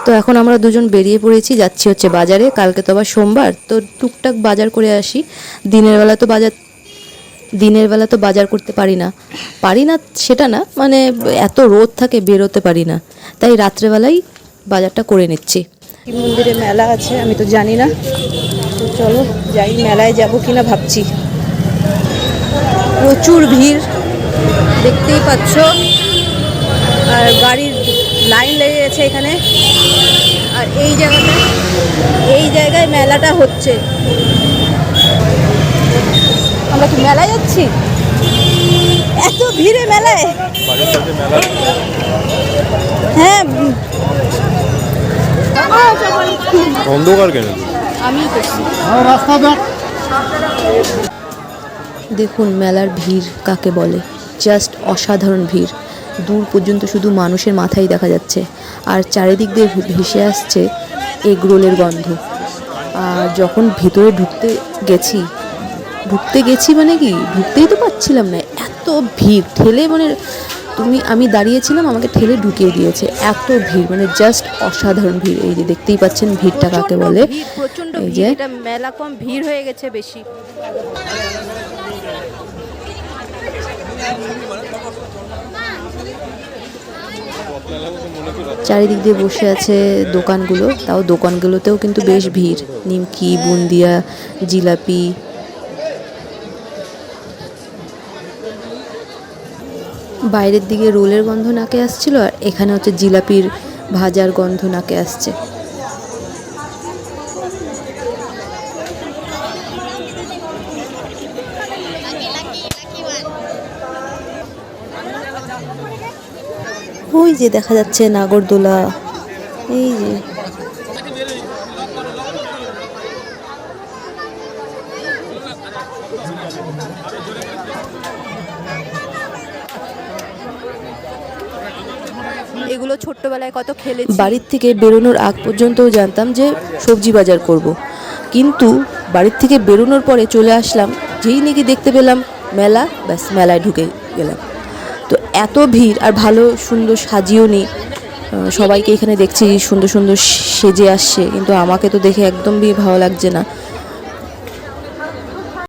তো এখন আমরা দুজন বেরিয়ে পড়েছি, যাচ্ছি হচ্ছে বাজারে। কালকে তো আবার সোমবার, তো টুকটাক বাজার করে আসি। দিনের বেলা তো বাজার করতে পারি না সেটা না, মানে এত রোদ থাকে বেরোতে পারি না, তাই রাত্রেবেলাই বাজারটা করে নিচ্ছি। মন্দিরে মেলা আছে, আমি তো জানি না, তো চলো যাই, মেলায় যাব কিনা ভাবছি। প্রচুর ভিড় দেখতেই পাচ্ছ, আর গাড়ির লাইন লেগে গেছে এখানে। আর এই জায়গায় মেলাটা হচ্ছে। আমরা কি মেলায় যাচ্ছি? এত ভিড়ে মেলায়? হ্যাঁ, অন্ধকার কেন? দেখুন মেলার ভিড় কাকে বলে, জাস্ট অসাধারণ ভিড়। দূর পর্যন্ত শুধু মানুষের মাথাই দেখা যাচ্ছে, আর চারিদিক দিয়ে ভেসে আসছে এগরোলের গন্ধ। আর যখন ভেতরে ঢুকতে গেছি মানে কি, ঢুকতেই তো পাচ্ছিলাম না, এত ভিড়। ঠেলে মানে আমি দাঁড়িয়েছিলাম, আমাকে ঠেলে ঢুকিয়ে দিয়েছে, এত ভিড়, মানে জাস্ট অসাধারণ ভিড়। এই যে দেখতেই পাচ্ছেন ভিড়টা কাকে বলে। এই যে মেলা কম, ভিড় হয়ে গেছে বেশি। চারিদিক দিয়ে বসে আছে দোকানগুলো, তাও দোকানগুলোতেও কিন্তু বেশ ভিড়। নিমকি, বুন্দিয়া, জিলাপি। বাইরের দিকে রোলের গন্ধ নাকে আসছিল, আর এখানে হচ্ছে জিলাপির ভাজার গন্ধ নাকে আসছে। ওই যে দেখা যাচ্ছে নাগরদোলা, এই যে এগুলো ছোট্টবেলায় কত খেলেছি। বাড়ির থেকে বেরোনোর আগ পর্যন্তও জানতাম যে সবজি বাজার করব, কিন্তু বাড়ির থেকে বেরোনোর পরে চলে আসলাম, যেই নাকি দেখতে পেলাম মেলা, ব্যাস মেলায় ঢুকে গেলাম। তো এত ভিড়, আর ভালো সুন্দর সাজিয়েও নি। সবাইকে এখানে দেখছি সুন্দর সুন্দর সেজে আসছে, কিন্তু আমাকে তো দেখে একদমই ভালো লাগছে না।